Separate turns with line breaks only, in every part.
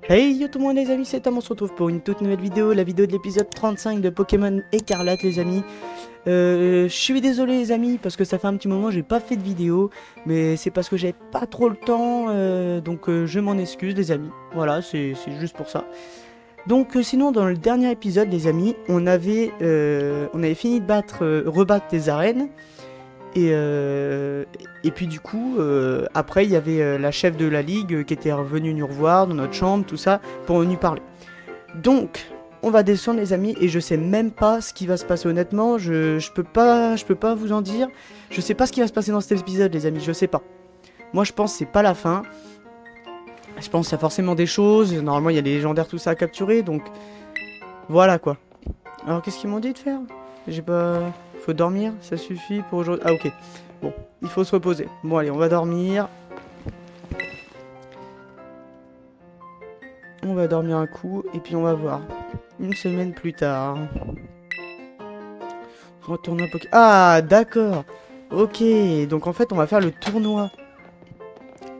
Hey yo tout le monde les amis, c'est Tom, on se retrouve pour une toute nouvelle vidéo, la vidéo de l'épisode 35 de Pokémon Écarlate les amis. Je suis désolé les amis parce que ça fait un petit moment que j'ai pas fait de vidéo, mais c'est parce que j'avais pas trop le temps, donc je m'en excuse les amis. Voilà, c'est juste pour ça. Donc sinon dans le dernier épisode les amis, on avait fini de rebattre des arènes. Et puis du coup, après il y avait la chef de la ligue qui était revenue nous revoir dans notre chambre, tout ça, pour nous parler. Donc, on va descendre les amis, et je sais même pas ce qui va se passer honnêtement, je peux pas vous en dire. Je sais pas ce qui va se passer dans cet épisode les amis, je sais pas. Moi je pense que c'est pas la fin. Je pense qu'il y a forcément des choses, normalement il y a les légendaires tout ça à capturer, donc voilà quoi. Alors qu'est-ce qu'ils m'ont dit de faire? J'ai pas... Faut dormir, ça suffit pour aujourd'hui. Ah ok. Bon, il faut se reposer. Bon allez, on va dormir. On va dormir un coup et puis on va voir. Une semaine plus tard. Retourne à Poké... Ah d'accord. Ok, donc en fait on va faire le tournoi.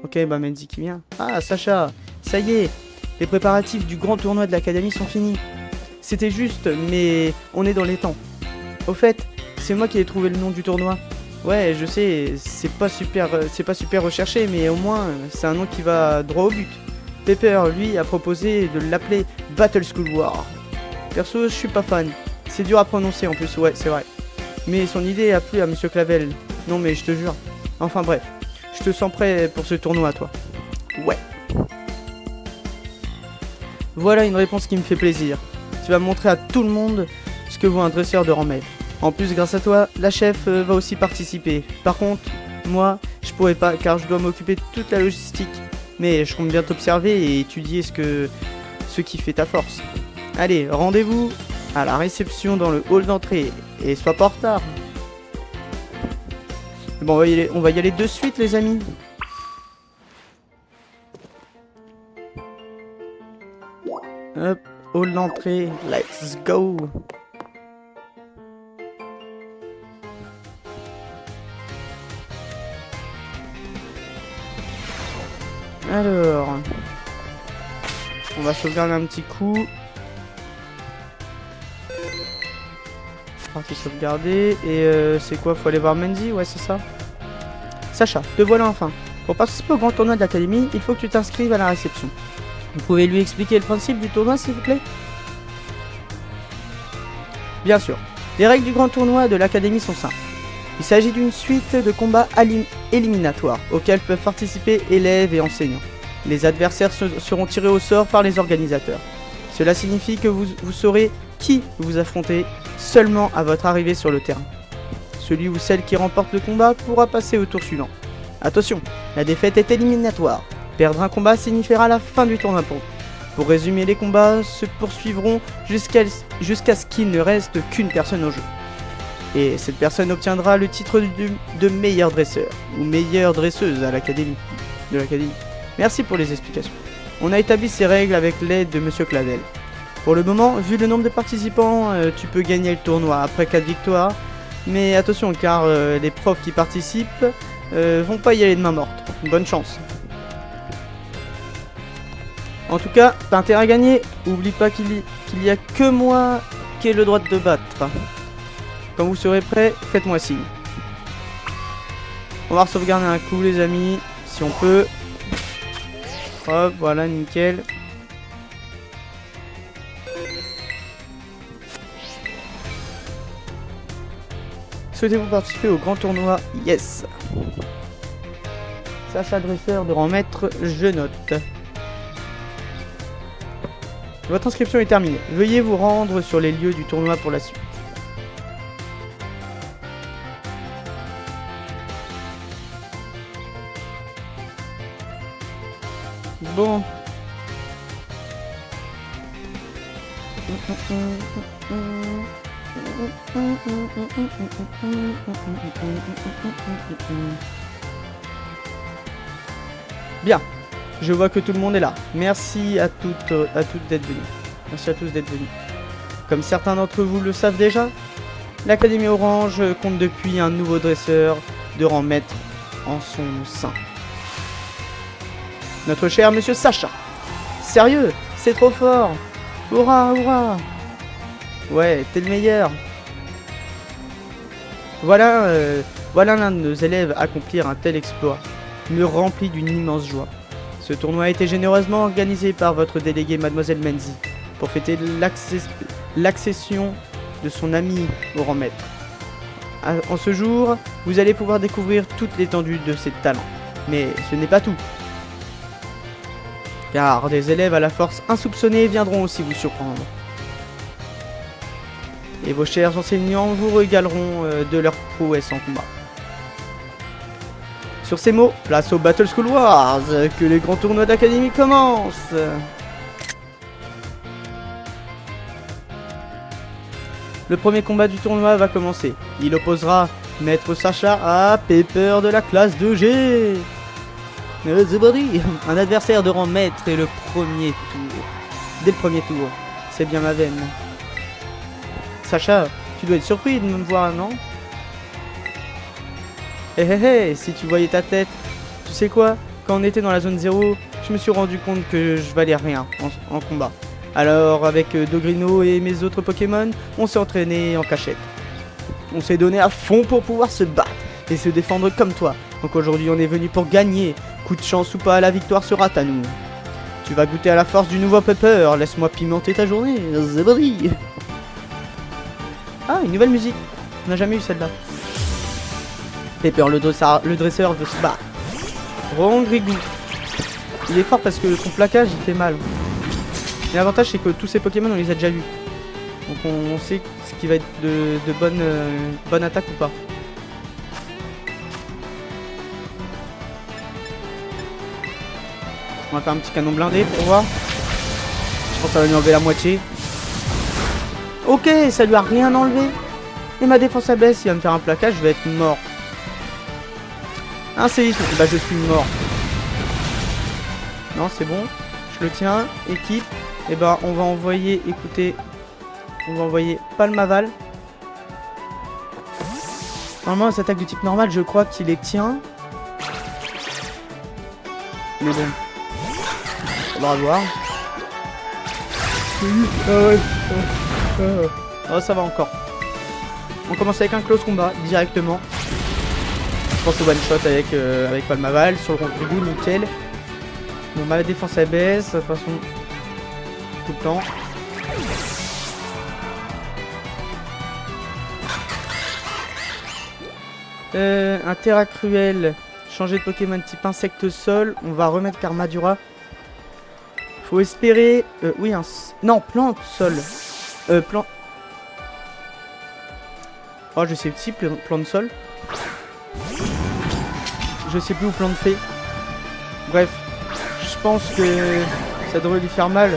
Ok, bah Menzi qui vient. Ah Sacha, ça y est. Les préparatifs du grand tournoi de l'académie sont finis. C'était juste, mais on est dans les temps. Au fait, c'est moi qui ai trouvé le nom du tournoi. Ouais, je sais, c'est pas super recherché, mais au moins, c'est un nom qui va droit au but. Pepper, lui, a proposé de l'appeler Battle School War. Perso, je suis pas fan. C'est dur à prononcer en plus, ouais, c'est vrai. Mais son idée a plu à Monsieur Clavel. Non mais je te jure. Enfin bref, je te sens prêt pour ce tournoi, toi. Ouais. Voilà une réponse qui me fait plaisir. Tu vas montrer à tout le monde ce que vaut un dresseur de rang maître. En plus, grâce à toi, la chef va aussi participer. Par contre, moi, je pourrais pas car je dois m'occuper de toute la logistique. Mais je compte bien t'observer et étudier ce qui fait ta force. Allez, rendez-vous à la réception dans le hall d'entrée. Et sois pas en retard. Bon, on va y aller de suite, les amis. Hop, hall d'entrée, let's go. Alors, on va sauvegarder un petit coup. Partie sauvegardée. Et c'est quoi? Faut aller voir Menzi? Ouais, c'est ça. Sacha, te voilà enfin. Pour participer au grand tournoi de l'académie, il faut que tu t'inscrives à la réception. Vous pouvez lui expliquer le principe du tournoi, s'il vous plaît? Bien sûr. Les règles du grand tournoi de l'académie sont simples. Il s'agit d'une suite de combats éliminatoires auxquels peuvent participer élèves et enseignants. Les adversaires seront tirés au sort par les organisateurs. Cela signifie que vous saurez qui vous affrontez seulement à votre arrivée sur le terrain. Celui ou celle qui remporte le combat pourra passer au tour suivant. Attention, la défaite est éliminatoire. Perdre un combat signifiera la fin du tournoi pour vous. Pour résumer, les combats se poursuivront jusqu'à ce qu'il ne reste qu'une personne au jeu. Et cette personne obtiendra le titre de meilleur dresseur ou meilleure dresseuse à l'académie. Merci pour les explications. On a établi ces règles avec l'aide de Monsieur Clavel. Pour le moment, vu le nombre de participants, tu peux gagner le tournoi après 4 victoires. Mais attention car les profs qui participent vont pas y aller de main morte. Bonne chance. En tout cas, t'as intérêt à gagner. Oublie pas qu'il y a que moi qui ai le droit de te battre. Quand vous serez prêts, faites-moi signe. On va sauvegarder un coup les amis, si on peut. Hop, voilà, nickel. Souhaitez-vous participer au grand tournoi? Yes. Sacha dresseur de rang maître, je note. Votre inscription est terminée. Veuillez vous rendre sur les lieux du tournoi pour la suite. Bon. Bien. Je vois que tout le monde est là. Merci à toutes d'être venus. Merci à tous d'être venus. Comme certains d'entre vous le savent déjà, l'Académie Orange compte depuis un nouveau dresseur de rang maître en son sein. Notre cher Monsieur Sacha. Sérieux, c'est trop fort. Hurrah, hurrah. Ouais, t'es le meilleur. Voilà, voilà l'un de nos élèves accomplir un tel exploit, me remplit d'une immense joie. Ce tournoi a été généreusement organisé par votre déléguée Mademoiselle Menzi pour fêter l'accession de son ami au rang maître. En ce jour, vous allez pouvoir découvrir toute l'étendue de ses talents. Mais ce n'est pas tout. Car des élèves à la force insoupçonnée viendront aussi vous surprendre. Et vos chers enseignants vous régaleront de leur prouesse en combat. Sur ces mots, place au Battle School Wars, que les grands tournois d'académie commencent. Le premier combat du tournoi va commencer. Il opposera Maître Sacha à Pepper de la classe 2G. The Body, un adversaire de rang maître et le premier tour. Dès le premier tour, c'est bien ma veine. Sacha, tu dois être surpris de me voir, non? Hé hé hé, si tu voyais ta tête. Tu sais quoi? Quand on était dans la zone 0, je me suis rendu compte que je valais rien en combat. Alors, avec Dogrino et mes autres Pokémon, on s'est entraîné en cachette. On s'est donné à fond pour pouvoir se battre et se défendre comme toi. Donc aujourd'hui, on est venu pour gagner. Coup de chance ou pas, la victoire sera à nous. Tu vas goûter à la force du nouveau Pepper. Laisse-moi pimenter ta journée. Zebri. Ah, une nouvelle musique. On n'a jamais eu celle-là. Pepper, le dresseur veut se battre. Rongrigou. Il est fort parce que son plaquage, il fait mal. Et l'avantage, c'est que tous ces Pokémon, on les a déjà vus. Donc on sait ce qui va être de bonne attaque ou pas. On va faire un petit canon blindé pour voir. Je pense que ça va lui enlever la moitié. Ok, ça lui a rien enlevé. Et ma défense à baisse, il va me faire un plaquage, je vais être mort. Un séisme, bah je suis mort. Non, c'est bon. Je le tiens, équipe. Et bah on va envoyer, écoutez, on va envoyer Palmaval. Normalement, les attaques de type normal, je crois qu'il les tient. Mais bon. Faudra voir. Oh, ça va encore. On commence avec un close combat directement. Je pense au one shot avec Palmaval sur le contre-goût, nickel. Bon, ma défense elle baisse, de toute façon, tout le temps. Un Terra Cruel, changer de Pokémon type insecte sol. On va remettre Karmadura. Faut espérer. Oui, non, plante sol. Plante. Oh, je sais si, plante sol. Je sais plus où plante fée. Bref, je pense que ça devrait lui faire mal.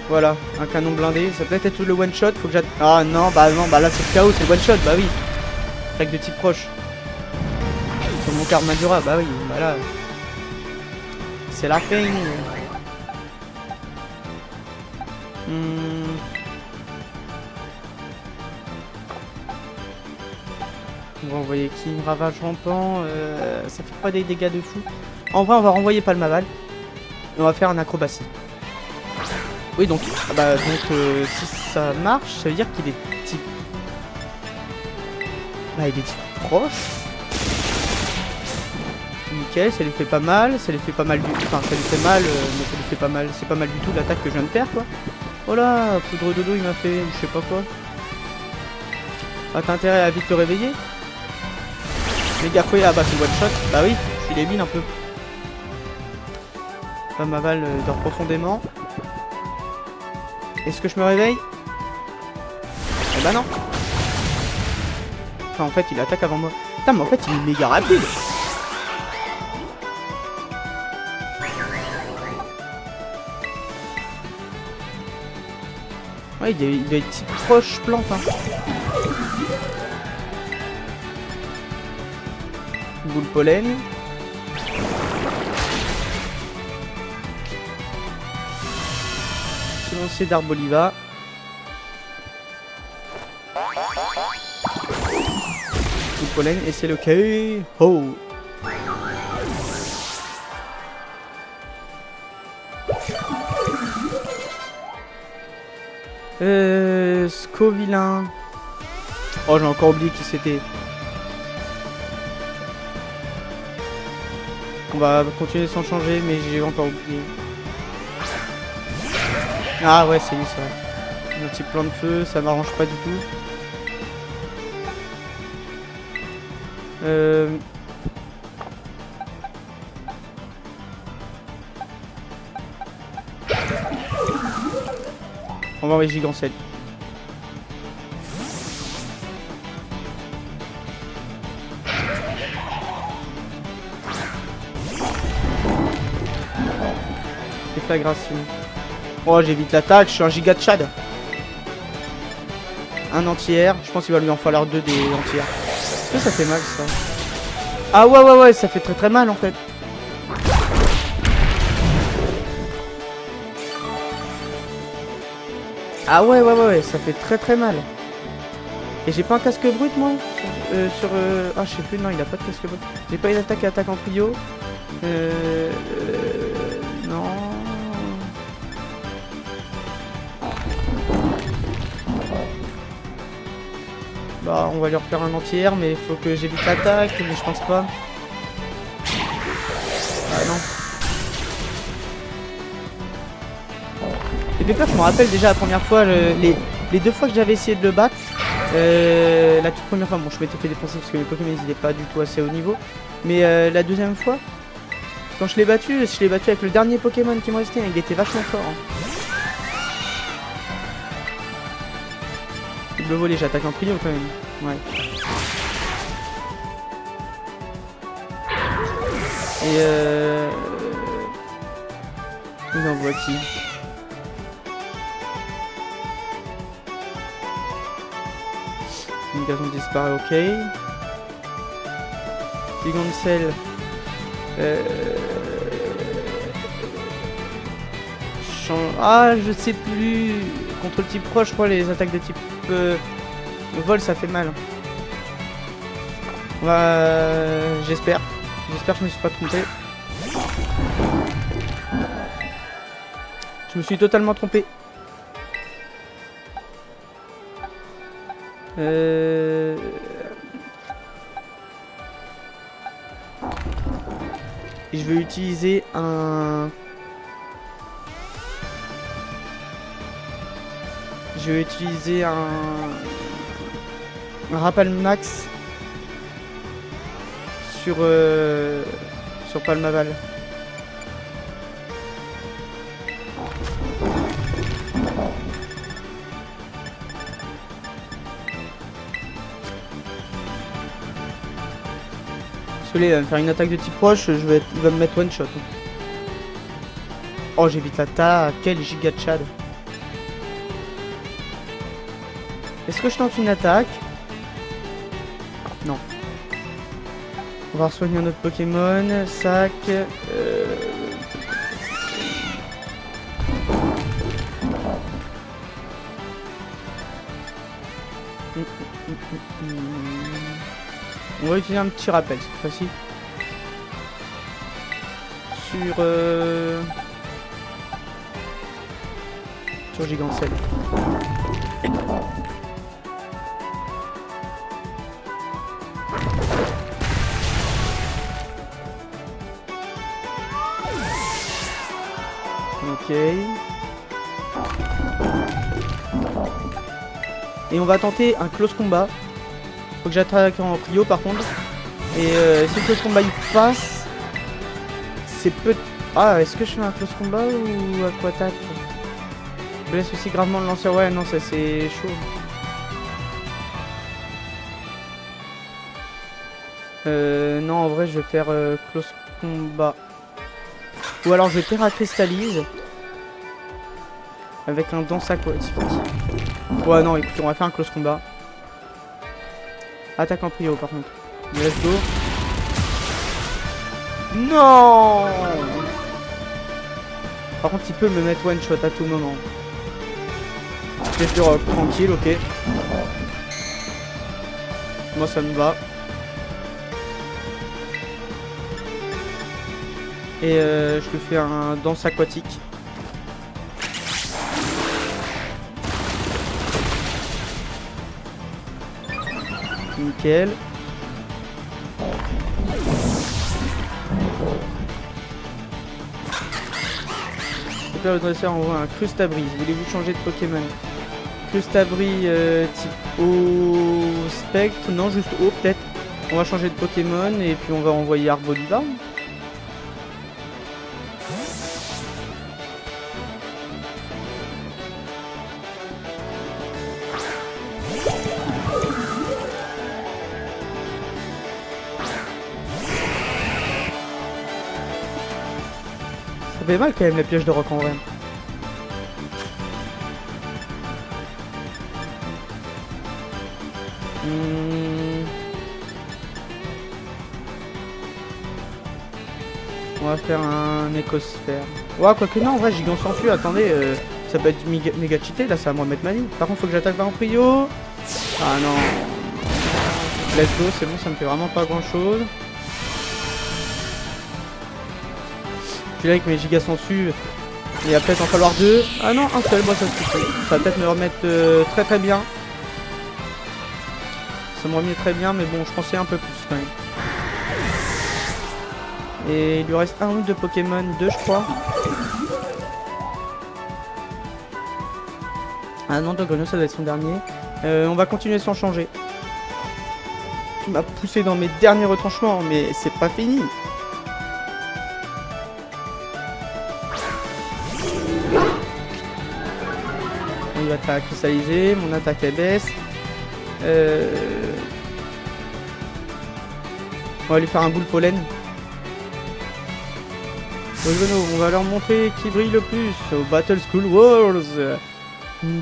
Voilà, un canon blindé. Ça peut être le one shot. Faut que j'attende. Ah non, bah là c'est le chaos, c'est le one shot. Bah oui. Attaque de type proche. Sur mon Karmadura, bah oui, bah là. C'est la fin. On va envoyer qui? Ravage rampant. Ça fait pas des dégâts de fou. En vrai, on va renvoyer Palmaval. Et on va faire un acrobatie. Oui, donc, si ça marche, ça veut dire qu'il est type. Bah, il est type proche. Nickel, ça lui fait pas mal. Ça lui fait pas mal du tout. Enfin, ça lui fait mal, mais ça lui fait pas mal. C'est pas mal du tout l'attaque que je viens de faire, quoi. Oh là, poudre dodo, il m'a fait. Je sais pas quoi. Ah, t'as intérêt à vite te réveiller. Méga fouet, ah bah c'est one shot. Bah oui, je suis débile un peu. Palmaval dort profondément. Est-ce que je me réveille? Eh bah non. Enfin en fait il attaque avant moi. Putain mais en fait il est méga rapide. Ouais il doit être proche plante hein. Boule pollen. Lancé d'Arboliva. Boule pollen et c'est le KO. Scovillain. Oh, j'ai encore oublié qui c'était. On va continuer sans changer, mais j'ai encore oublié. Ah ouais, c'est lui, c'est vrai. Un petit plan de feu, ça m'arrange pas du tout. On va envoyer Gigancelle. Déflagration. Oh, j'évite l'attaque, je suis un giga de Chad. Un entière, je pense qu'il va lui en falloir 2 des entières. Est-ce que ça fait mal ça? Ah ouais, ça fait très très mal en fait. Ah ouais, ça fait très très mal. Et j'ai pas un casque brut moi Ah je sais plus, non il a pas de casque brut. J'ai pas une attaque en prio. Non. Bah on va lui refaire un entière mais il faut que j'évite l'attaque mais je pense pas. Ah non. Et Pepper je me rappelle déjà la première fois les 2 fois que j'avais essayé de le battre. La toute première fois bon je m'étais fait défoncer parce que mes Pokémon ils étaient pas du tout assez haut niveau. Mais la deuxième fois quand je l'ai battu avec le dernier Pokémon qui me restait, il était vachement fort. Hein. Double volé, j'attaque en prio quand même. Ouais. Et il envoie qui? Une gazon disparaît, ok. Gigancelle. Ah, je sais plus. Contre le type proche, je crois, les attaques de type vol, ça fait mal. J'espère. J'espère que je me suis pas trompé. Je me suis totalement trompé. Et je vais utiliser un... Rappel max sur Palmaval. Désolé, il va me faire une attaque de type proche, il va me mettre one shot. Oh, j'évite l'attaque, quel giga de Chad. Est-ce que je tente une attaque? Non. On va soigner notre Pokémon. Sac. On va utiliser un petit rappel cette fois-ci. Sur Gigancelle. Ok. Et on va tenter un close combat. Faut que j'attaque en prio par contre. Et si le close combat il passe, c'est peu... Ah, est-ce que je fais un close combat ou à quoi attaque? Je blesse aussi gravement le lanceur. Ouais, non, ça c'est chaud. Non, en vrai, je vais faire close combat. Ou alors je vais Terra Crystallise avec un danse aquatique. Ouais, non, écoute, on va faire un close combat. Attaque en prio par contre. Let's go. Non. Par contre, il peut me mettre one shot à tout moment. Je rock, tranquille, ok. Moi, ça me va. Et je lui fais un danse aquatique. Nickel. Donc là, le dresseur envoie un Crustabris. Voulez-vous changer de Pokémon? Crustabris type eau spectre. Non, juste eau peut-être. On va changer de Pokémon et puis on va envoyer Arboliva. Ça fait mal quand même la pioche de roc en vrai. On va faire un écosphère. Ouais, quoique non, en vrai, gigant s'enfuit. Attendez, ça peut être méga cheaté. Là, ça va me remettre ma vie. Par contre, faut que j'attaque par un prio. Ah non. Let's go, c'est bon, ça me fait vraiment pas grand chose. Puis là, avec mes gigas s'ensuivent. Il va peut-être en falloir deux. Ah non, un seul, moi ça suffit. Ça va peut-être me remettre très très bien. Ça me remet très bien, mais bon, je pensais un peu plus quand même. Et il lui reste un ou deux Pokémon, deux je crois. Ah non, Doggono, ça doit être son dernier. On va continuer sans changer. Tu m'as poussé dans mes derniers retranchements, mais c'est pas fini. Il va te cristalliser, mon attaque elle baisse. On va lui faire un boule pollen. Doggono, on va leur montrer qui brille le plus au Battle School Wars. Mon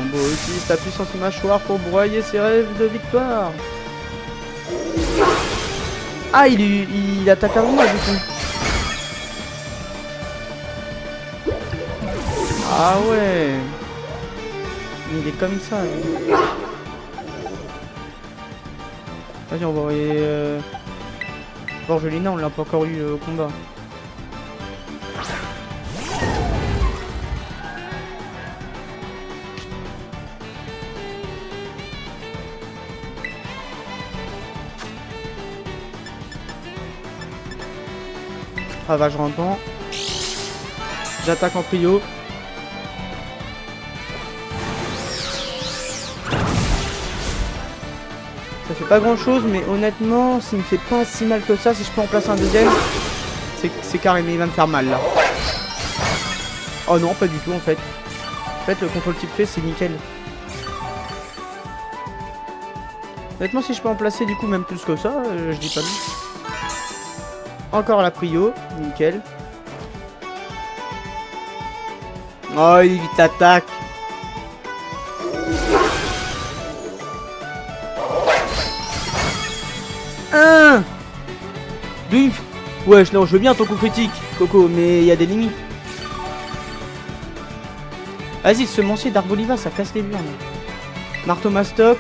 beau, utilise ta puissance mâchoire pour broyer ses rêves de victoire. Ah, il attaque avant moi du coup. Ah ouais. Il est comme ça. Lui. Vas-y, on va envoyer... Borgelina, on l'a pas encore eu au combat. Ravage rampant. J'attaque en prio. Ça fait pas grand chose, mais honnêtement, s'il me fait pas si mal que ça, si je peux en placer un deuxième, c'est carré, mais il va me faire mal là. Oh non, pas du tout en fait. En fait, le contrôle type fait, c'est nickel. Honnêtement, si je peux en placer du coup même plus que ça, je dis pas non. Encore la prio, nickel. Oh, il t'attaque. Un. Bif. Ouais, non, je veux bien ton coup critique, Coco, mais il y a des limites. Vas-y, ce semencier d'Arboliva, ça casse les burnes. Marteau mastoc.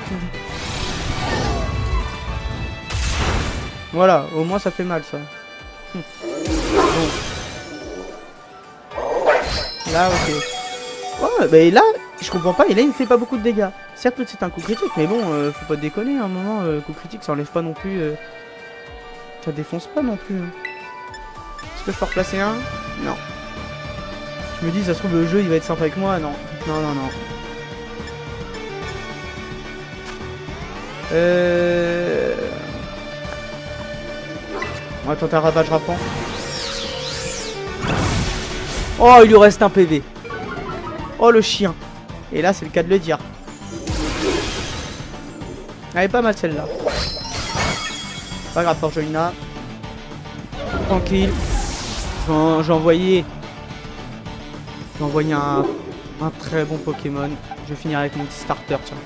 Voilà, au moins ça fait mal ça. Bon. Là, ok. Ouais, bah là, je comprends pas, et là il me fait pas beaucoup de dégâts. Certes, c'est un coup critique, mais bon, faut pas déconner, à un moment, coup critique ça enlève pas non plus. Ça défonce pas non plus. Est-ce que je peux replacer un? Non. Je me dis, ça se trouve, le jeu il va être sympa avec moi. Non, non, non, non. On va tenter un ravage rapant. Oh, il lui reste un PV. Oh, le chien. Et là, c'est le cas de le dire. Elle est pas mal celle-là. Pas grave, Forgelina. Tranquille. J'ai envoyé un très bon Pokémon. Je vais finir avec mon petit starter, tiens.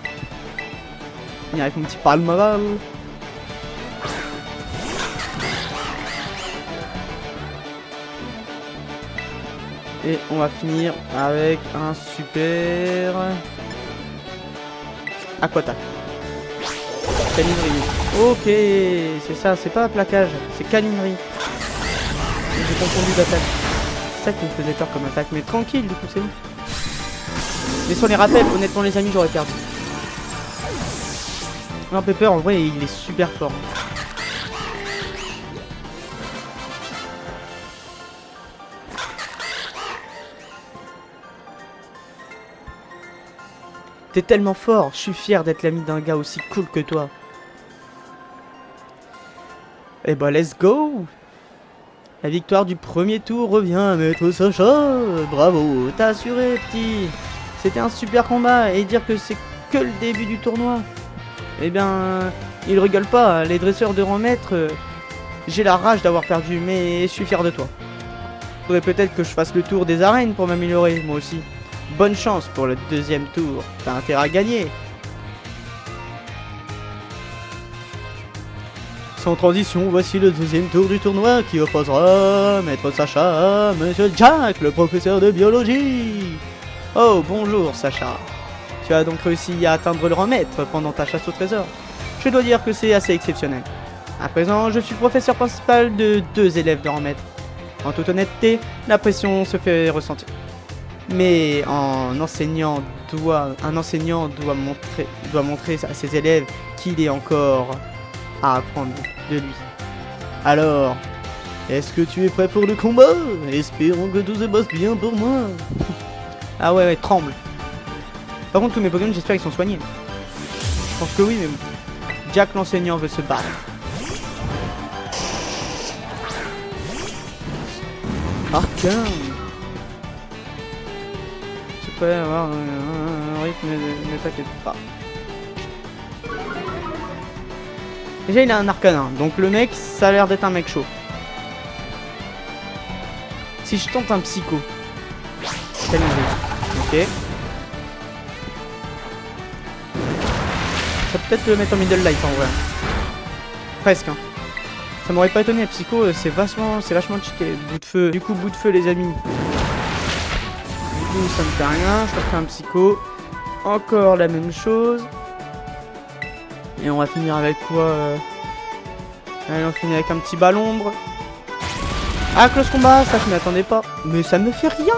Finir avec mon petit Palmaval. Et on va finir avec un super... Aquattaque. Caninerie. Ok, c'est ça, c'est pas plaquage, c'est caninerie. J'ai confondu d'attaque. C'est ça qui me faisait peur comme attaque, mais tranquille, du coup, c'est bon. Mais sur les rappels, honnêtement, les amis, j'aurais perdu. Non, Pepper, en vrai, il est super fort. T'es tellement fort, je suis fier d'être l'ami d'un gars aussi cool que toi. Eh bah, let's go! La victoire du premier tour revient à Maître Sacha. Bravo, t'as assuré, petit. C'était un super combat, et dire que c'est que le début du tournoi. Eh bien, il rigole pas, les dresseurs de rang maître. J'ai la rage d'avoir perdu, mais je suis fier de toi. Faudrait peut-être que je fasse le tour des arènes pour m'améliorer, moi aussi. Bonne chance pour le deuxième tour, t'as intérêt à gagner. Sans transition, voici le deuxième tour du tournoi qui opposera Maître Sacha à Monsieur Jack, le professeur de biologie. Oh, bonjour Sacha. Tu as donc réussi à atteindre le rang maître pendant ta chasse au trésor. Je dois dire que c'est assez exceptionnel. À présent, je suis le professeur principal de 2 élèves de rang maître. En toute honnêteté, la pression se fait ressentir. Mais un enseignant doit montrer à ses élèves qu'il est encore à apprendre de lui. Alors, est-ce que tu es prêt pour le combat? Espérons que tout se passe bien pour moi. Ah ouais, tremble. Par contre, tous mes Pokémon, j'espère qu'ils sont soignés. Je pense que oui, mais bon. Jack l'enseignant veut se battre. Arcane. Je peux avoir un rythme, ne t'inquiète pas. Déjà, il a un arcane 1, donc le mec, ça a l'air d'être un mec chaud. Si je tente un psycho. Ok. Ça peut peut-être le mettre en middle life en vrai. Presque, hein. Ça m'aurait pas étonné, psycho, c'est vachement cheaté. Bout de feu. Du coup, bout de feu, les amis. Du coup, ça me fait rien. Je refais un psycho. Encore la même chose. Et on va finir avec quoi Allez, on finit avec un petit bas l'ombre. Ah, close combat, ça je m'y attendais pas. Mais ça me fait rien.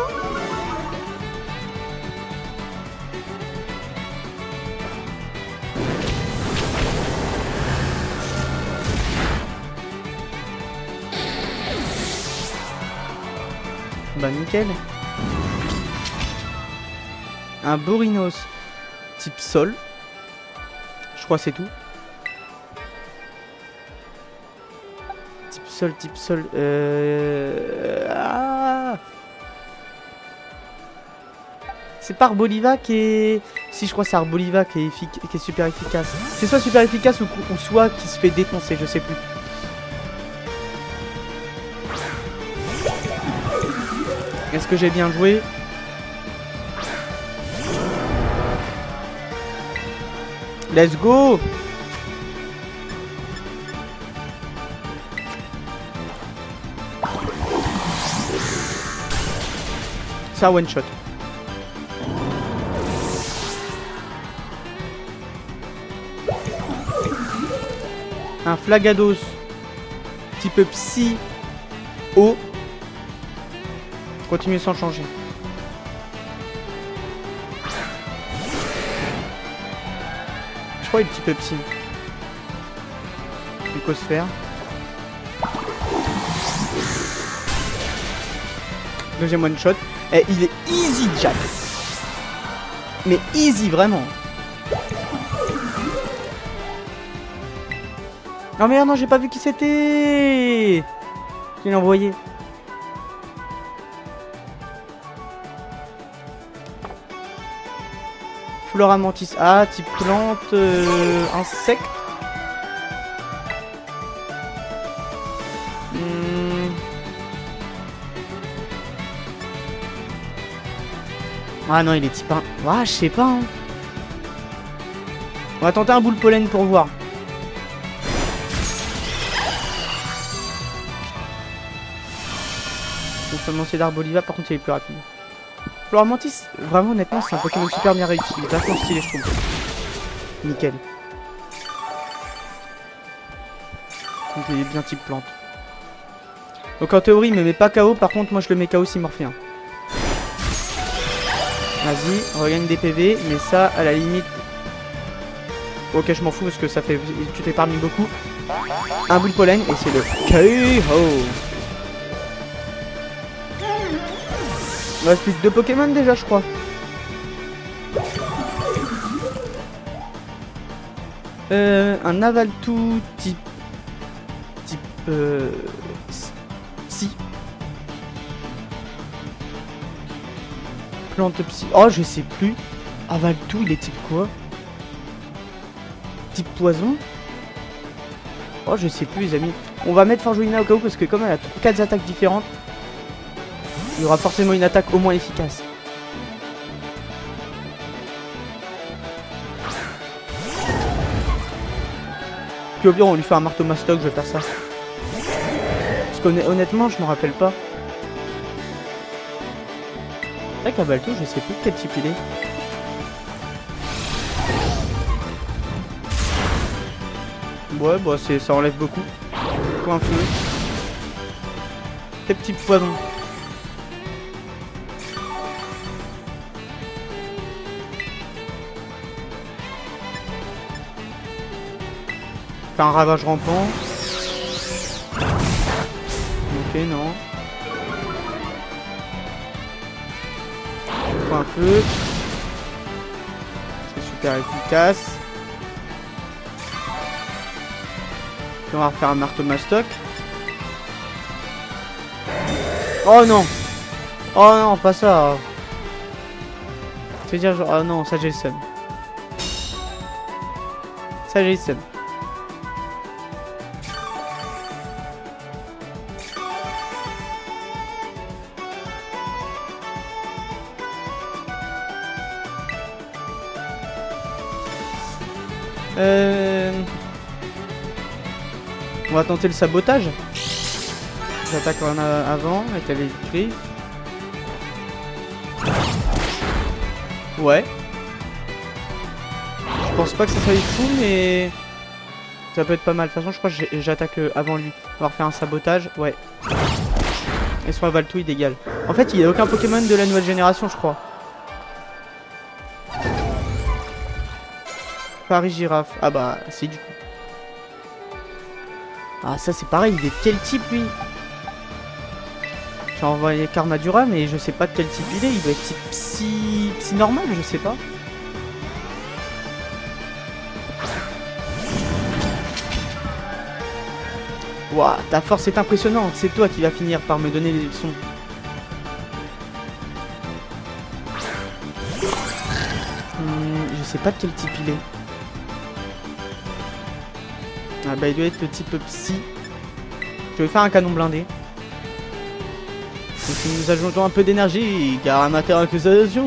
Bah nickel. Un Borinos type sol. Je crois c'est tout. Type sol. Ah, c'est pas Arboliva qui est... Si, je crois que c'est Arboliva qui est super efficace. C'est soit super efficace ou soit qui se fait défoncer, je sais plus. Est-ce que j'ai bien joué? Let's go! Ça one shot. Un Flagados type psy eau. Continuez sans changer. Je crois qu'il est type psy. Lucosphère. Deuxième one shot. Et il est easy Jack. Mais easy vraiment. Oh merde, non, j'ai pas vu qui c'était. Qui l'a envoyé. Flora Mantis. Ah, type plante, insecte. Ah non, il est type 1. Ah, je sais pas. Hein. On va tenter un boule pollen pour voir. C'est d'Arboliva, par contre il est plus rapide. Flora Mantis, vraiment honnêtement c'est un Pokémon super bien réussi, vachement stylé je trouve. Nickel. Donc il est bien type plante. Donc en théorie il me met pas KO, par contre moi je le mets KO s'il morphe rien. Vas-y, regagne des PV, mais ça à la limite... Ok, je m'en fous parce que ça fait... tu t'épargnes beaucoup. Un boule pollen et c'est le KO. Il reste plus que 2 Pokémon déjà je crois. Un Avaltou type... Psy. Plante psy. Oh, je sais plus. Avaltou, il est type quoi? Type poison? Oh, je sais plus, les amis. On va mettre Forjolina au cas où parce que comme elle a 4 attaques différentes, il y aura forcément une attaque au moins efficace. Puis au pire, on lui fait un marteau mastoc, je vais faire ça. Parce qu'honnêtement, je m'en rappelle pas. C'est vrai qu'Avaltou, je sais plus de quel type il est. Ouais, bah ça enlève beaucoup. Point feu. Tes petits poisons. Fait un ravage rampant. Ok, non. Point feu. C'est super efficace. Puis on va refaire un marteau mastoc. Oh non! Oh non, pas ça! C'est dire genre... Ah non, ça j'ai le seum. Ça j'ai le seum. On va tenter le sabotage. J'attaque en avant avec la griffes. Ouais. Je pense pas que ça soit fou, mais ça peut être pas mal. De toute façon, je crois que j'attaque avant lui. On va refaire un sabotage. Ouais. Et son Avaltou, il dégale. En fait, il n'y a aucun Pokémon de la nouvelle génération, je crois. Paris Girafe. Ah bah, c'est du coup. Ah, ça c'est pareil, il est de quel type lui? J'ai envoyé Karmadura, mais je sais pas de quel type il est. Il doit être type psy normal, je sais pas. Waouh, ta force est impressionnante. C'est toi qui vas finir par me donner les leçons. Je sais pas de quel type il est. Ah bah il doit être le type psy. Je vais faire un canon blindé. Donc nous ajoutons un peu d'énergie, car amateur accusation.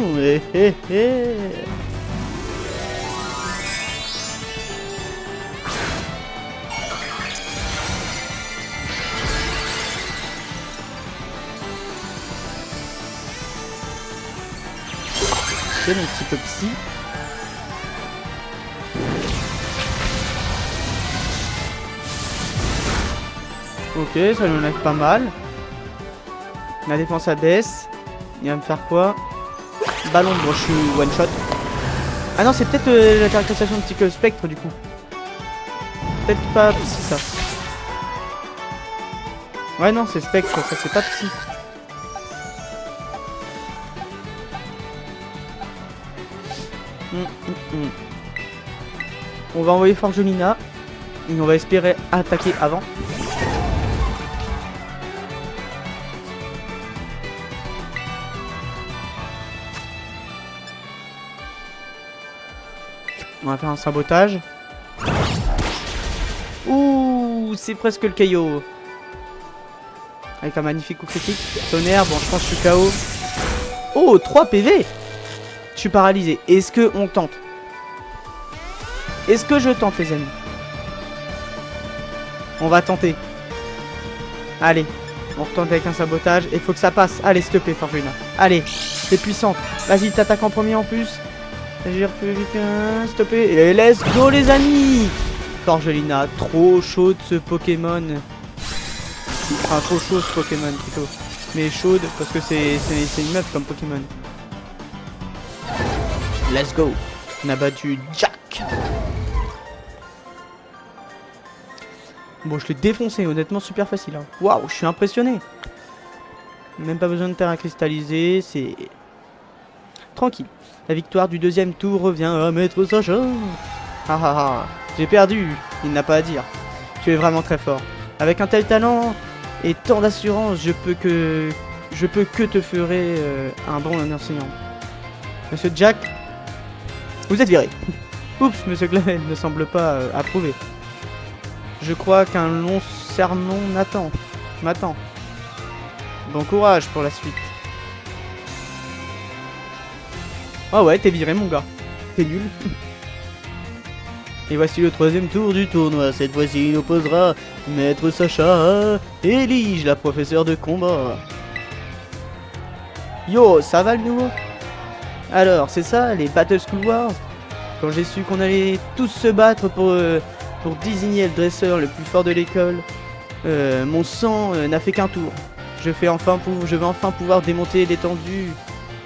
C'est mon type psy. Ok, ça lui enlève pas mal. La défense abaisse. Il va me faire quoi? Ballon de brochu one shot. Ah non, c'est peut-être la caractérisation de type spectre du coup. Peut-être pas psy ça. Ouais, non, c'est spectre, ça c'est pas psy. On va envoyer Forjolina. Et on va espérer attaquer avant. On va faire un sabotage. Ouh, c'est presque le KO. Avec un magnifique coup critique. Tonnerre, bon, je pense que je suis KO. Oh, 3 PV. Je suis paralysé. Est-ce que on tente? Est-ce que je tente, les amis? On va tenter. Allez, on retente avec un sabotage. Et il faut que ça passe. Allez, s'il te plaît, Forjolina. Allez, t'es puissante. Vas-y, t'attaques en premier en plus. Agir plus vite, stopper. Et let's go les amis. Forgelina, trop chaude ce Pokémon. Enfin, trop chaud ce Pokémon plutôt. Mais chaude parce que c'est une meuf comme Pokémon. Let's go. On a battu Jack. Bon, je l'ai défoncé, honnêtement, super facile. Hein. Waouh, je suis impressionné. Même pas besoin de terrain cristallisé, c'est tranquille. La victoire du deuxième tour revient à Maître Sacha. Ah ah ah, j'ai perdu, il n'a pas à dire. Tu es vraiment très fort. Avec un tel talent et tant d'assurance, je peux que te ferai un bon enseignant. Monsieur Jack, vous êtes viré. Oups, Monsieur Glavel ne semble pas approuver. Je crois qu'un long sermon m'attend. Bon courage pour la suite. Ah ouais, t'es viré mon gars. T'es nul. Et voici le troisième tour du tournoi. Cette fois-ci, il opposera Maître Sacha et Lige, la professeure de combat. Yo, ça va le nouveau? Alors, c'est ça, les Battle School Wars? Quand j'ai su qu'on allait tous se battre pour désigner le dresseur le plus fort de l'école, mon sang n'a fait qu'un tour. Je vais enfin pouvoir démonter l'étendue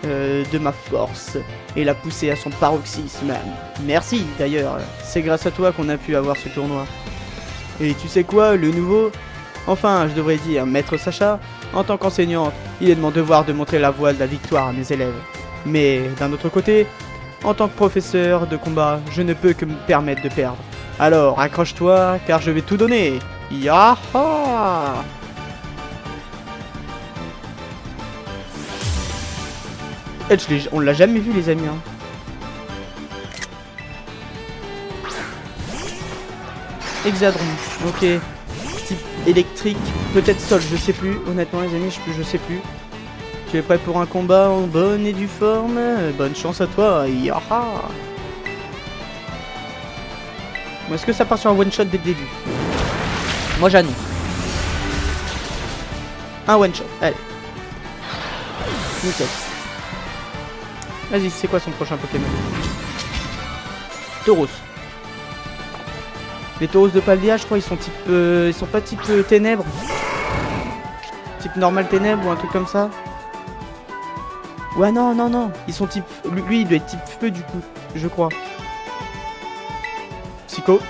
de ma force et la pousser à son paroxysme. Merci d'ailleurs, c'est grâce à toi qu'on a pu avoir ce tournoi. Et tu sais quoi, le nouveau? Enfin, je devrais dire, Maître Sacha, en tant qu'enseignante, il est de mon devoir de montrer la voie de la victoire à mes élèves. Mais d'un autre côté, en tant que professeur de combat, je ne peux que me permettre de perdre. Alors, accroche-toi, car je vais tout donner. Yaha! On l'a jamais vu, les amis. Hein. Hexadron, ok. Type électrique, peut-être sol, je sais plus. Honnêtement, les amis, je sais plus. Tu es prêt pour un combat en bonne et due forme? Bonne chance à toi. Yaha! Bon, est-ce que ça part sur un one shot dès le début? Moi j'annonce. Un one shot, allez. Nickel. Vas-y, c'est quoi son prochain Pokémon? Tauros. Les Tauros de Paldea, je crois, ils sont type. Ils sont pas type ténèbres. Type normal ténèbres ou un truc comme ça. Ouais, non. Ils sont type. Lui, il doit être type feu du coup, je crois. Psycho.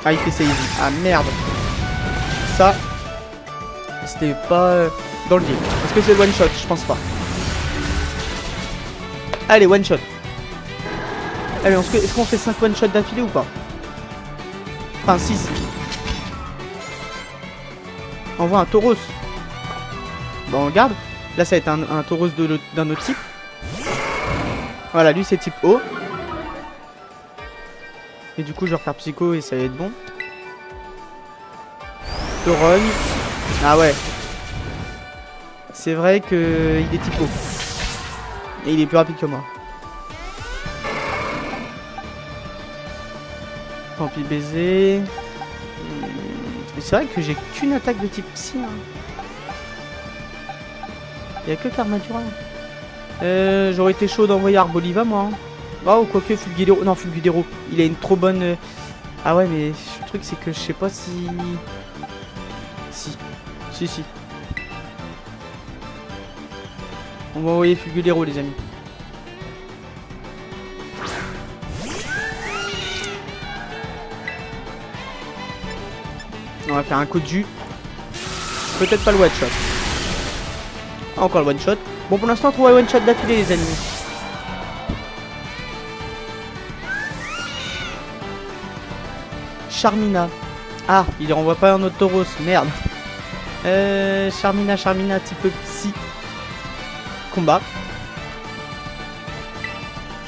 Ah, il fait ça easy. Ah merde. Ça, c'était pas dans le deal. Est-ce que c'est le one shot? Je pense pas. Allez, one shot. Allez, est-ce qu'on fait 5 one shot d'affilée ou pas? Enfin, 6. On voit un Tauros. Bon, on regarde. Là, ça va être un Tauros d'un autre type. Voilà, lui, c'est type O. Et du coup, je vais refaire Psycho et ça va être bon. Taurogne. Ah ouais. C'est vrai qu'il est type O. Et il est plus rapide que moi. Tant pis baiser. Mais c'est vrai que j'ai qu'une attaque de type psy. Hein. Il n'y a que Karmadura. J'aurais été chaud d'envoyer Arboliva moi. Hein. Oh, quoique Fulguidero. Non, Fulguidero. Il a une trop bonne. Ah ouais, mais le truc c'est que je sais pas si. Si. On va envoyer Fulguidero, les amis. On va faire un coup de jus. Peut-être pas le one shot. Encore le one shot. Bon, pour l'instant, on trouve un one shot d'affilée, les amis. Charmina. Ah, il renvoie pas un autre Tauros. Merde. Charmina, type psy. Combat.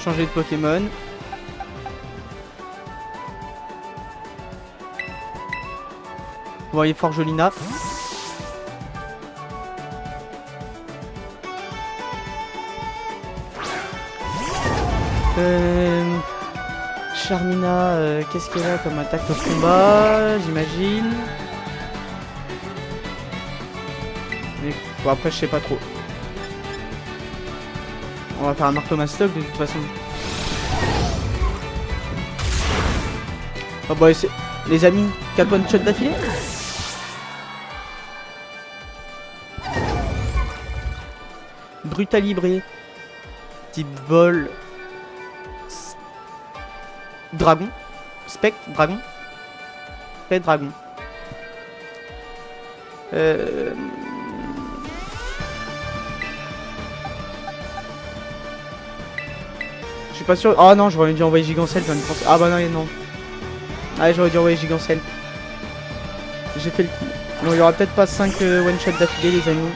Changer de Pokémon. Vous voyez Forgelina. Charmina, qu'est-ce qu'elle a comme attaque au combat, j'imagine. Bon, après, je sais pas trop. On va faire un Marteau Mastoc de toute façon. Oh bah les amis, 4 one shot d'affilée. Brutalibré. Type vol. Dragon. Spectre, dragon. Spectre, dragon. Je suis pas sûr. Ah non, j'aurais dû envoyer Gigancelle. Ah bah non, non. Ah, j'aurais dû envoyer Gigancelle. J'ai fait le coup. Bon, il y aura peut-être pas 5 one shot d'affilée, les amis.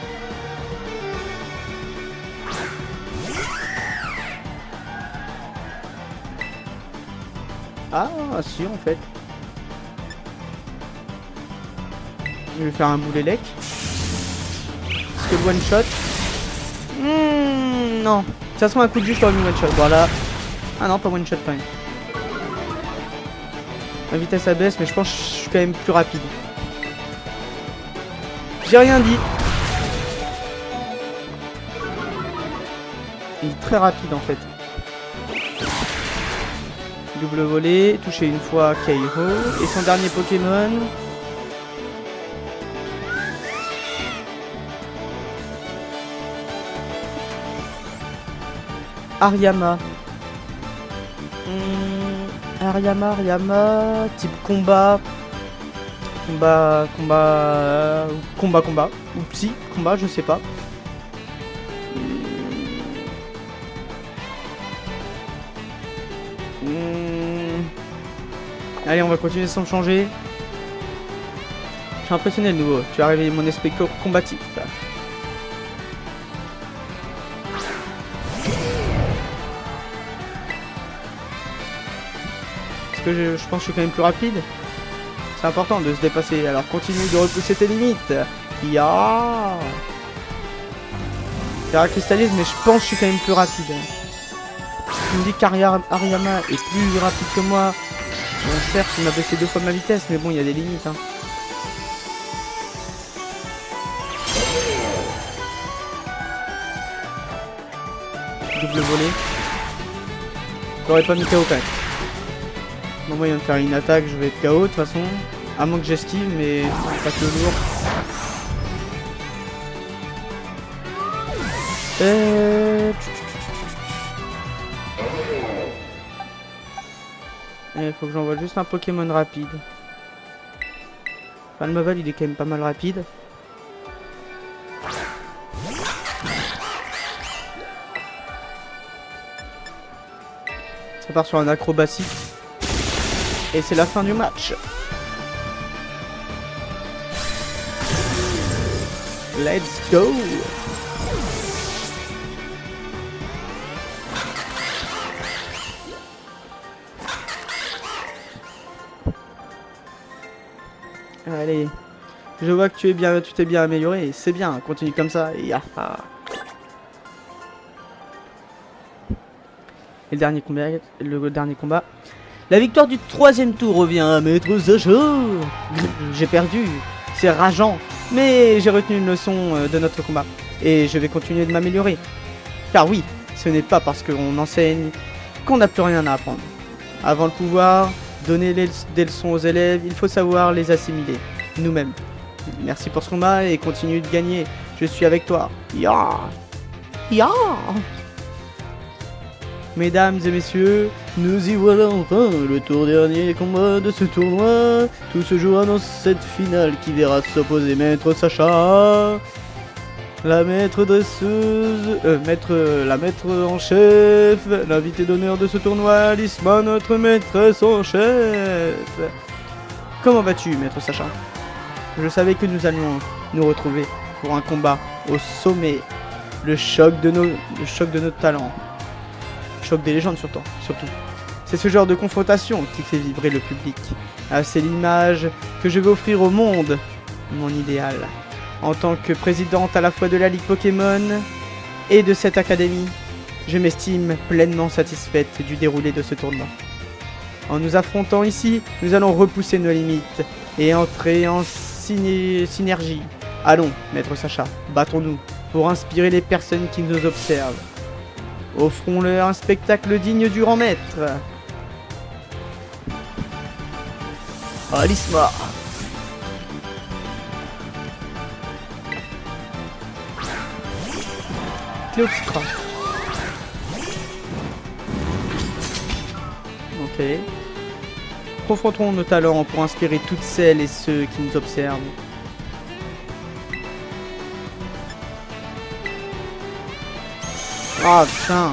Ah, si, en fait. Je vais faire un boulet lec. Parce que le one shot. Non. Ça sera un coup de jus, je t'aurais mis one shot. Voilà. Ah non, pas one shot quand même. Ma vitesse abaisse, mais je pense que je suis quand même plus rapide. J'ai rien dit. Il est très rapide en fait. Double volée, touché une fois KO. Et son dernier Pokémon. Ariama. Ariama, type combat. Combat. Ou psy, combat, je sais pas. Allez, on va continuer sans changer. Je suis impressionné de nouveau. Tu as réveillé mon esprit combatif. Parce que je pense que je suis quand même plus rapide. C'est important de se dépasser. Alors continue de repousser tes limites. Ya. Terra cristallise, mais je pense que je suis quand même plus rapide. Tu me dis qu'Ariama est plus rapide que moi. Bon, certes, il m'a baissé 2 fois ma vitesse, mais bon, il y a des limites. Hein. Double volée. J'aurais pas mis KO quand même. Bon, moi, il va me faire une attaque, je vais être KO de toute façon. À moins que j'esquive, mais pas que le lourd. Il faut que j'envoie juste un Pokémon rapide. Palmaval, il est quand même pas mal rapide. Ça part sur un acrobatie. Et c'est la fin du match. Let's go! Allez, je vois que tu t'es bien amélioré, c'est bien, continue comme ça. Et le dernier combat. La victoire du 3e tour revient à Maître Sacha. J'ai perdu, c'est rageant, mais j'ai retenu une leçon de notre combat et je vais continuer de m'améliorer. Car oui, ce n'est pas parce qu'on enseigne qu'on n'a plus rien à apprendre. Avant le pouvoir, donner des leçons aux élèves, il faut savoir les assimiler, nous-mêmes. Merci pour ce combat et continue de gagner. Je suis avec toi. Ya! Ya! Mesdames et messieurs, nous y voilà enfin, le dernier combat de ce tournoi. Tout se jouera dans cette finale qui verra s'opposer Maître Sacha, la maître dresseuse, la maître en chef, l'invité d'honneur de ce tournoi, Lisma, notre maîtresse en chef. Comment vas-tu, Maître Sacha? Je savais que nous allions nous retrouver pour un combat au sommet, le choc de nos talents. Choc des légendes surtout. C'est ce genre de confrontation qui fait vibrer le public. Ah, c'est l'image que je vais offrir au monde, mon idéal. En tant que présidente à la fois de la Ligue Pokémon et de cette académie, je m'estime pleinement satisfaite du déroulé de ce tournoi. En nous affrontant ici, nous allons repousser nos limites et entrer en synergie. Allons, Maître Sacha, battons-nous pour inspirer les personnes qui nous observent. Offrons-leur un spectacle digne du grand maître. Alice mort. Cléopatra. Ok. Confrontons nos talents pour inspirer toutes celles et ceux qui nous observent. Ah putain.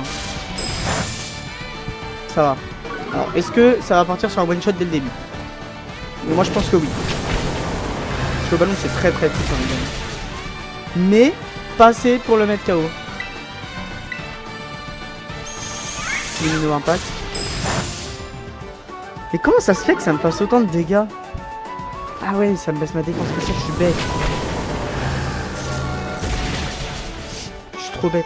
Ça va. Alors, est-ce que ça va partir sur un one shot dès le début? Moi je pense que oui. Parce que le ballon c'est très puissant les gars. Mais pas assez pour le mettre KO. Lumino impact. Et comment ça se fait que ça me fasse autant de dégâts? Ah ouais, ça me baisse ma défense spéciale, je suis bête. Je suis trop bête.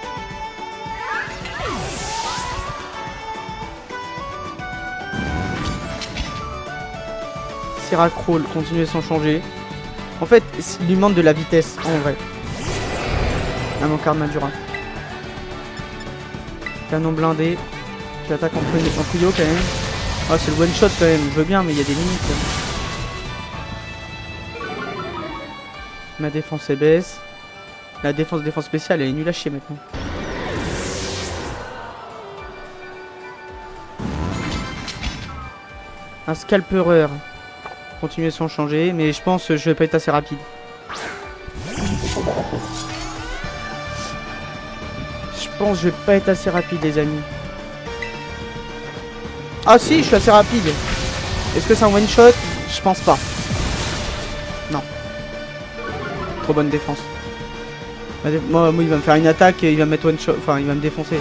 Sirac Roll, continuer sans changer. En fait, il lui manque de la vitesse, en vrai. Ah mon Armadura. Canon blindé. J'attaque en trio quand même. Ah c'est le one shot quand même, je veux bien mais il y a des limites. Ma défense elle baisse. La défense spéciale elle est nulle à chier maintenant. Un scalpereur. Continuer sans changer, mais je pense que je vais pas être assez rapide. Je pense que je vais pas être assez rapide les amis. Ah si, je suis assez rapide. Est-ce que c'est un one shot? Je pense pas. Non. Trop bonne défense. Moi, il va me faire une attaque et il va me mettre one shot. Enfin, il va me défoncer.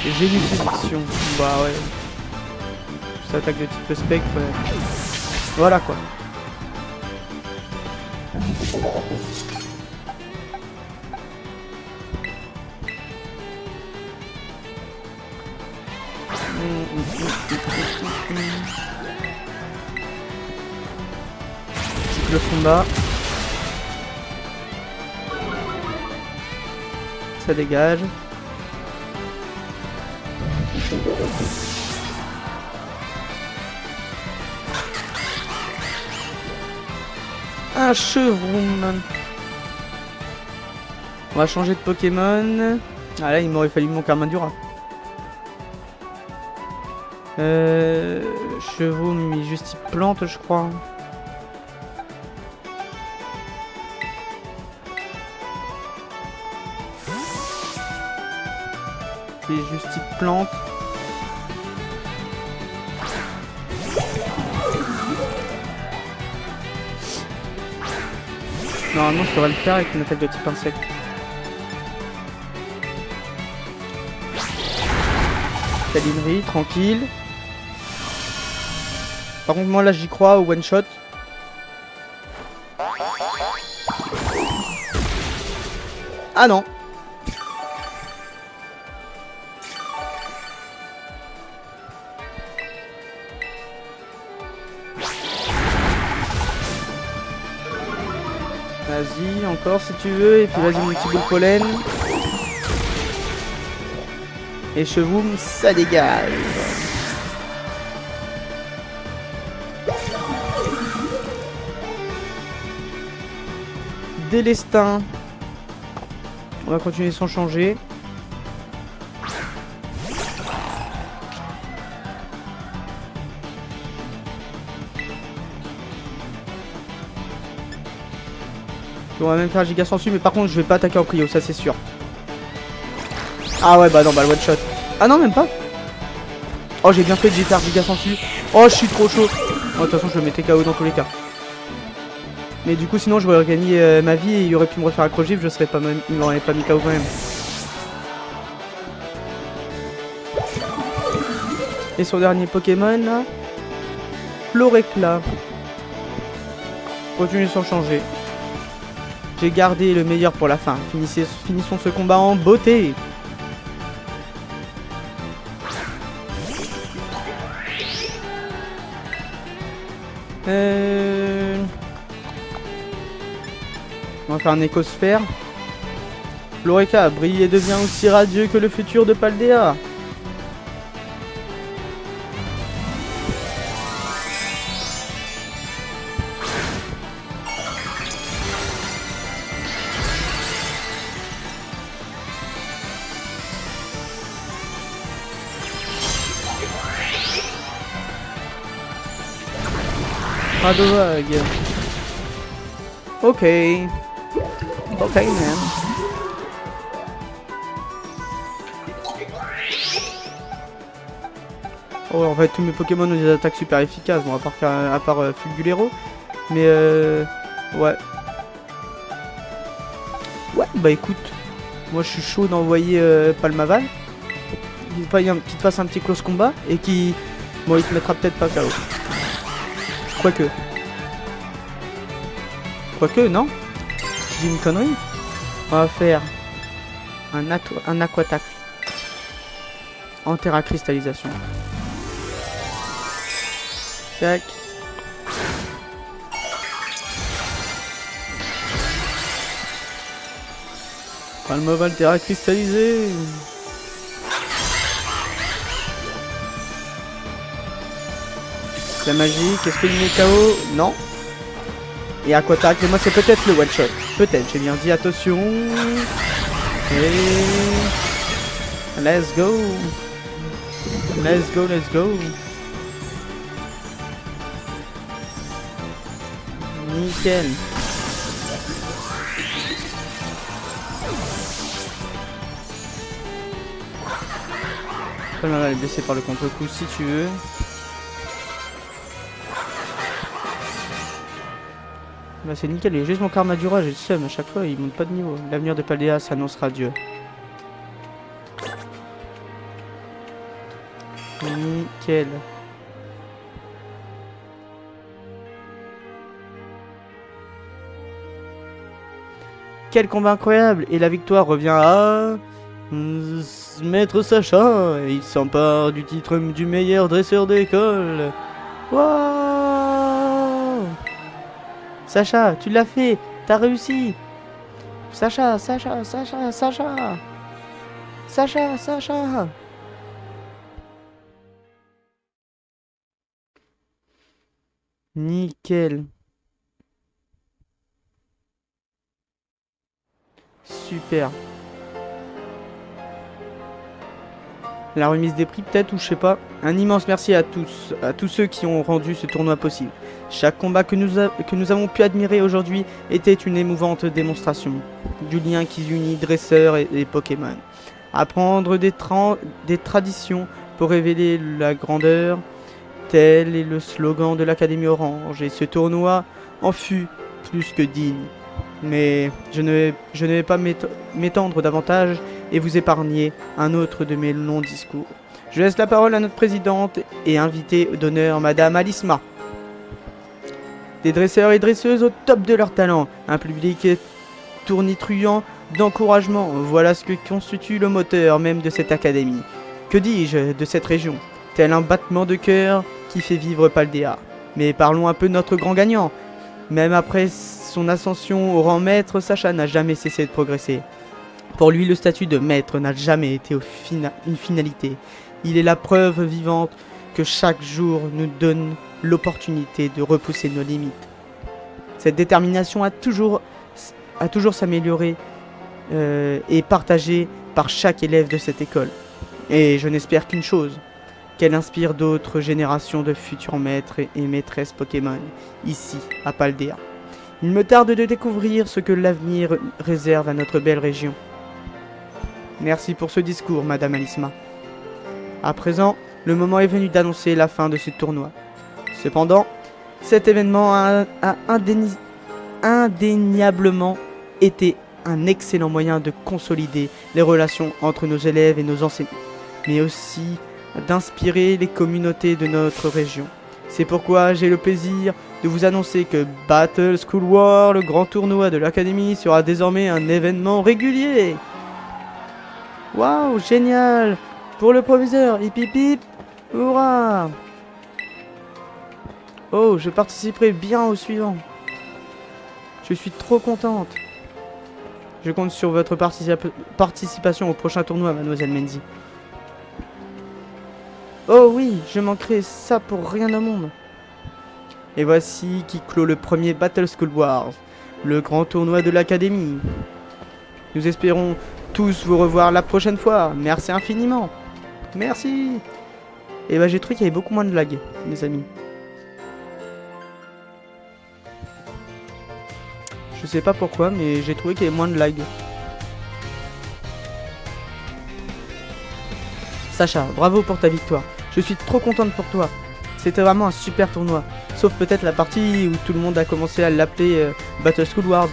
J'ai une séduction. Bah ouais. Cette attaque de type spectre. Ouais. Voilà quoi. Le combat. Ça dégage. Un chevron. On va changer de Pokémon. Ah là, il m'aurait fallu mon Armadura. Chevaux, mais juste type plante, je crois. C'est juste type plante. Normalement, je devrais le faire avec une attaque de type insecte. Calinerie, tranquille. Par contre, moi là, j'y crois au one shot. Ah non. Vas-y, encore si tu veux, et puis vas-y mon petit bout de pollen. Et Chevoum, ça dégage. Délestin. On va continuer sans changer. On va même faire un giga sensu, mais par contre je vais pas attaquer en prio, ça c'est sûr. Ah ouais bah non, bah le one shot. Ah non, même pas. Oh j'ai bien fait de faire giga sensu. Oh je suis trop chaud. Oh, de toute façon je le mettais KO dans tous les cas. Mais du coup sinon j'aurais gagné ma vie et il aurait pu me refaire un crochet, je serais pas même, il m'aurait pas mis KO quand même. Et son dernier Pokémon là, Floréclat. Continue sans changer. J'ai gardé le meilleur pour la fin. Finissons ce combat en beauté. On va faire un écosphère. Floréclat brille et devient aussi radieux que le futur de Paldea. Radovague. Ok. Ok, man. Oh, en fait, tous mes Pokémon ont des attaques super efficaces, bon, à part Fulgulero. Mais ouais. Ouais, bah écoute, moi je suis chaud d'envoyer Palmaval. Qu'il te fasse un petit close combat et qui. Bon, il te mettra peut-être pas KO. Quoique. Quoique, non? Je dis une connerie. On va faire un aquatacle. En terra cristallisation. Tac. Palmaval terra cristallisé. La magie, qu'est-ce qu'il met KO? Non. Et aquatacle, moi c'est peut-être le one shot. Peut-être, j'ai bien dit attention. Et let's go. Let's go, let's go. Nickel. Palmaval est blessé par le contre-coup si tu veux. Bah c'est nickel, il y a juste mon Karmadura, j'ai le seum à chaque fois, il monte pas de niveau. L'avenir de Paldea s'annoncera Dieu. Nickel. Quel combat incroyable! Et la victoire revient à... Maître Sacha. Il s'empare du titre du meilleur dresseur d'école. Waouh! Sacha, tu l'as fait! T'as réussi! Sacha, Sacha, Sacha, Sacha! Sacha, Sacha! Nickel. Super. La remise des prix peut-être, ou je sais pas. Un immense merci à tous ceux qui ont rendu ce tournoi possible. Chaque combat que nous avons pu admirer aujourd'hui était une émouvante démonstration du lien qui unit dresseurs et Pokémon. Apprendre des traditions pour révéler la grandeur, tel est le slogan de l'Académie Orange, et ce tournoi en fut plus que digne. Mais je ne vais pas m'étendre davantage et vous épargner un autre de mes longs discours. Je laisse la parole à notre présidente et invitée d'honneur, Madame Alisma. Des dresseurs et dresseuses au top de leur talent, un public tournitruant d'encouragement, voilà ce que constitue le moteur même de cette académie. Que dis-je de cette région? Tel un battement de cœur qui fait vivre Paldea. Mais parlons un peu de notre grand gagnant. Même après son ascension au rang maître, Sacha n'a jamais cessé de progresser. Pour lui, le statut de maître n'a jamais été une finalité. Il est la preuve vivante que chaque jour nous donne l'opportunité de repousser nos limites. Cette détermination a toujours s'améliorer et partagée par chaque élève de cette école. Et je n'espère qu'une chose, qu'elle inspire d'autres générations de futurs maîtres et maîtresses Pokémon, ici, à Paldea. Il me tarde de découvrir ce que l'avenir réserve à notre belle région. Merci pour ce discours, Madame Alisma. À présent, le moment est venu d'annoncer la fin de ce tournoi. Cependant, cet événement a indéniablement été un excellent moyen de consolider les relations entre nos élèves et nos enseignants, mais aussi d'inspirer les communautés de notre région. C'est pourquoi j'ai le plaisir de vous annoncer que Battle School War, le grand tournoi de l'Académie, sera désormais un événement régulier. Waouh, génial! Pour le proviseur, hip hip hip, hurrah! Oh, je participerai bien au suivant. Je suis trop contente. Je compte sur votre participation au prochain tournoi, Mademoiselle Menzi. Oh oui, je manquerai ça pour rien au monde. Et voici qui clôt le premier Battle School Wars, le grand tournoi de l'Académie. Nous espérons tous vous revoir la prochaine fois. Merci infiniment. Merci. Et bah j'ai trouvé qu'il y avait beaucoup moins de lag, mes amis. Je sais pas pourquoi, mais j'ai trouvé qu'il y avait moins de lag. Sacha, bravo pour ta victoire. Je suis trop contente pour toi. C'était vraiment un super tournoi. Sauf peut-être la partie où tout le monde a commencé à l'appeler Battle School Wars.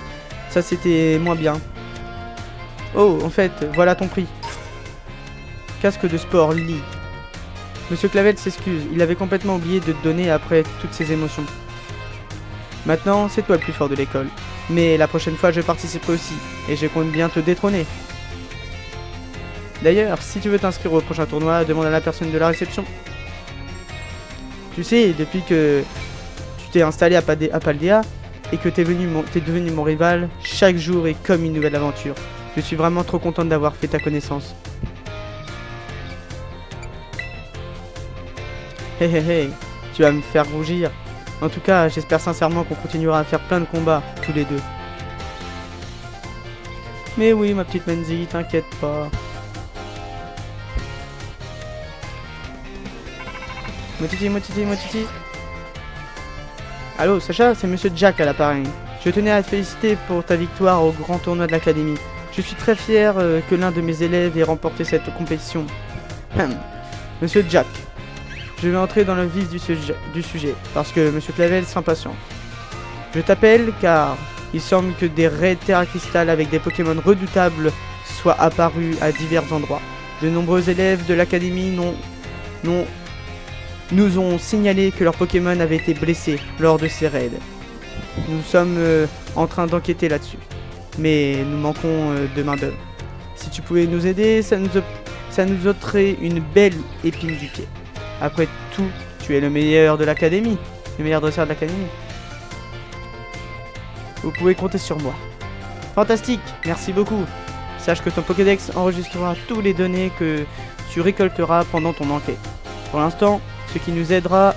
Ça c'était moins bien. Oh, en fait, voilà ton prix. Casque de sport, Lee. Monsieur Clavel s'excuse, il avait complètement oublié de te donner après toutes ces émotions. Maintenant, c'est toi le plus fort de l'école. Mais la prochaine fois, je participerai aussi, et je compte bien te détrôner. D'ailleurs, si tu veux t'inscrire au prochain tournoi, demande à la personne de la réception. Tu sais, depuis que tu t'es installé à Paldea, et que t'es devenu mon rival, chaque jour est comme une nouvelle aventure. Je suis vraiment trop contente d'avoir fait ta connaissance. Hé hé hé, tu vas me faire rougir. En tout cas, j'espère sincèrement qu'on continuera à faire plein de combats, tous les deux. Mais oui, ma petite Menzi, t'inquiète pas. Motiti, motiti, motiti. Allô, Sacha, c'est Monsieur Jack à l'appareil. Je tenais à te féliciter pour ta victoire au grand tournoi de l'académie. Je suis très fier que l'un de mes élèves ait remporté cette compétition. Monsieur Jack, je vais entrer dans le vif du sujet, parce que Monsieur Clavel s'impatiente. Je t'appelle car il semble que des raids Terra Crystal avec des Pokémon redoutables soient apparus à divers endroits. De nombreux élèves de l'académie nous ont signalé que leurs Pokémon avaient été blessés lors de ces raids. Nous sommes en train d'enquêter là-dessus, mais nous manquons de main d'œuvre. Si tu pouvais nous aider, ça nous ôterait une belle épine du pied. Après tout, tu es le meilleur de l'académie, le meilleur dresseur de l'académie. Vous pouvez compter sur moi. Fantastique, merci beaucoup. Sache que ton Pokédex enregistrera toutes les données que tu récolteras pendant ton enquête. Pour l'instant, ce qui nous aiderait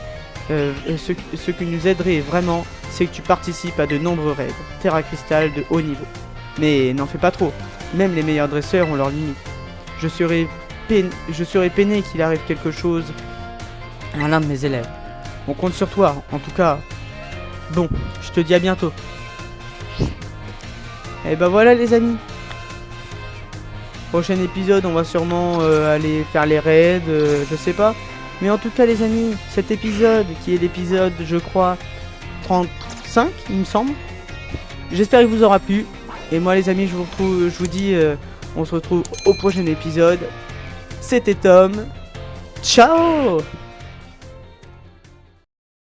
vraiment, c'est que tu participes à de nombreux raids Terra Crystal de haut niveau. Mais n'en fais pas trop, même les meilleurs dresseurs ont leurs limites. Je serais peiné qu'il arrive quelque chose à l'un de mes élèves. On compte sur toi, en tout cas. Bon, je te dis à bientôt. Et bah voilà les amis. Prochain épisode, on va sûrement aller faire les raids, je sais pas. Mais en tout cas les amis, cet épisode, qui est l'épisode, je crois, 35, il me semble. J'espère qu'il vous aura plu. Et moi les amis, je vous dis, on se retrouve au prochain épisode. C'était Tom. Ciao!